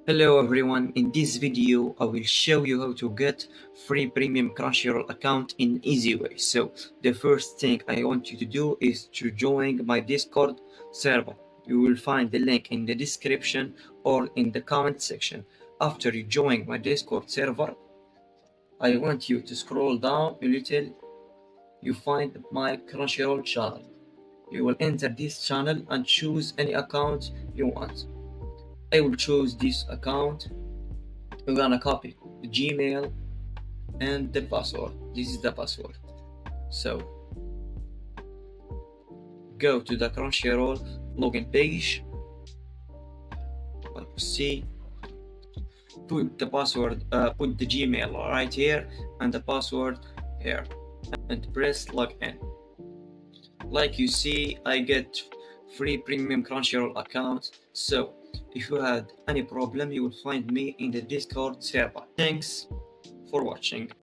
Hello everyone, in this video I will show you how to get free premium Crunchyroll account in easy way. So the first thing I want you to do is to join my Discord server. You will find the link in the description or in the comment section. After you join my Discord server, I want you to scroll down a little. You find my Crunchyroll channel. You will enter this channel and choose any account you want. I will choose this account. We're gonna copy the Gmail and the password. This is the password. So go to the Crunchyroll login page. Like you see, put the password, put the Gmail right here and the password here, and press login. Like you see, I get free premium Crunchyroll account. So if you had any problem, you will find me in the Discord server. Thanks for watching.